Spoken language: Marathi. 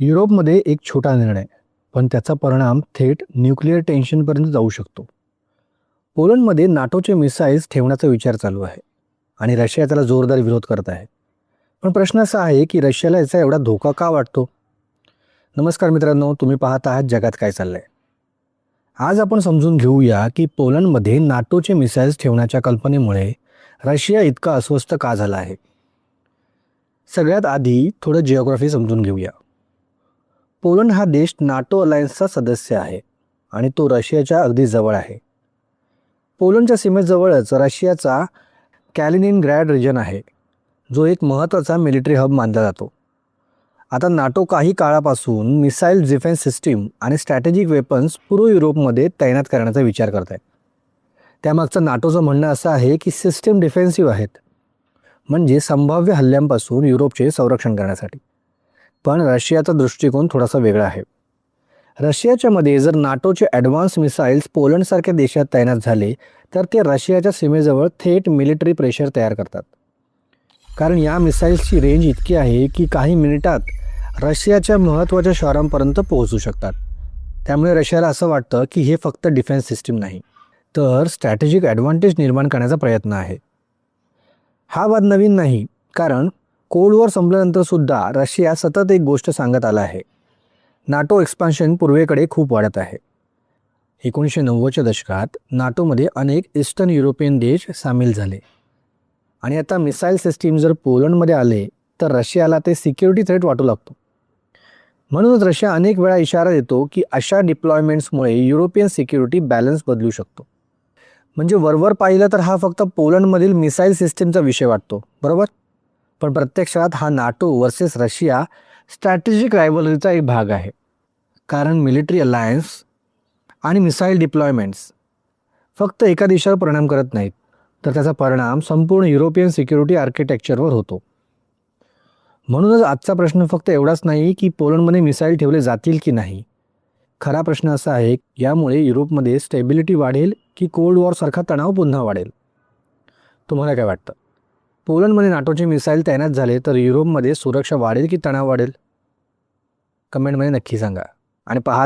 युरोपमध्ये एक छोटा निर्णय, पण त्याचा परिणाम थेट न्यूक्लिअर टेन्शनपर्यंत जाऊ शकतो. पोलंडमध्ये नाटोचे मिसाईल्स ठेवण्याचा विचार चालू आहे आणि रशिया त्याला जोरदार विरोध करत आहे. पण प्रश्न असा आहे की रशियाला याचा एवढा धोका का वाटतो? नमस्कार मित्रांनो, तुम्ही पाहत आहात जगात काय चाललंय. आज आपण समजून घेऊया की पोलंडमध्ये नाटोचे मिसाईल्स ठेवण्याच्या कल्पनेमुळे रशिया इतका अस्वस्थ का झाला आहे. सगळ्यात आधी थोडं जिओग्राफी समजून घेऊया. पोलंड हा देश नाटो अलायन्सचा सदस्य आहे आणि तो रशियाच्या अगदी जवळ आहे. पोलंडच्या सीमेजवळच रशियाचा कॅलिनिनग्रॅड रिजन आहे, जो एक महत्त्वाचा मिलिटरी हब मानला जातो. आता नाटो काही काळापासून मिसाईल डिफेन्स सिस्टीम आणि स्ट्रॅटेजिक वेपन्स पूर्व युरोपमध्ये तैनात करण्याचा विचार करत आहे. त्यामागचं नाटोचं म्हणणं असं आहे की सिस्टीम डिफेन्सिव्ह आहेत, म्हणजे संभाव्य हल्ल्यांपासून युरोपचे संरक्षण करण्यासाठी. पण रशियाचा दृष्टिकोन थोडासा वेगळा आहे. रशियाच्या मध्ये जर नाटोचे ॲडव्हान्स मिसाईल्स पोलंडसारख्या देशात तैनात झाले तर ते रशियाच्या सीमेजवळ थेट मिलिटरी प्रेशर तयार करतात. कारण या मिसाईल्सची रेंज इतकी आहे की काही मिनिटात रशियाच्या महत्त्वाच्या शहरांपर्यंत पोहोचू शकतात. त्यामुळे रशियाला असं वाटतं की हे फक्त डिफेन्स सिस्टीम नाही, तर स्ट्रॅटेजिक ॲडव्हान्टेज निर्माण करण्याचा प्रयत्न आहे. हा वाद नवीन नाही, कारण कोल्ड वॉर संपल्यानंतर सुद्धा रशिया सतत एक गोष्ट सांगत आला आहे: नाटो एक्सपान्शन पूर्वेकडे खूप वाढत आहे. 1990च्या दशकात नाटोमध्ये अनेक ईस्टर्न युरोपियन देश सामील झाले आणि आता मिसाईल सिस्टीम जर पोलंडमध्ये आले तर रशियाला ते सिक्युरिटी थ्रेट वाटू लागतो. म्हणूनच रशिया अनेक वेळा इशारा देतो की अशा डिप्लॉयमेंट्समुळे युरोपियन सिक्युरिटी बॅलन्स बदलू शकतो. म्हणजे वरवर पाहिलं तर हा फक्त पोलंडमधील मिसाईल सिस्टीमचा विषय वाटतो, बरोबर? पण प्रत्यक्षात हा नाटो वर्सेस रशिया स्ट्रॅटेजिक रायव्हलरीचा एक भाग आहे. कारण मिलिटरी अलायन्स आणि मिसाईल डिप्लॉयमेंट्स फक्त एका देशावर परिणाम करत नाहीत, तर त्याचा परिणाम संपूर्ण युरोपियन सिक्युरिटी आर्किटेक्चरवर होतो. म्हणूनच आजचा प्रश्न फक्त एवढाच नाही की पोलंडमध्ये मिसाईल ठेवले जातील की नाही. खरा प्रश्न असा आहे, यामुळे युरोपमध्ये स्टेबिलिटी वाढेल की कोल्ड वॉरसारखा तणाव पुन्हा वाढेल? तुम्हाला काय वाटतं? पोलंडमध्ये नाटोचे मिसाईल तैनात झाले तर युरोपमध्ये सुरक्षा वाढेल की तणाव वाढेल? कमेंटमध्ये नक्की सांगा आणि पहा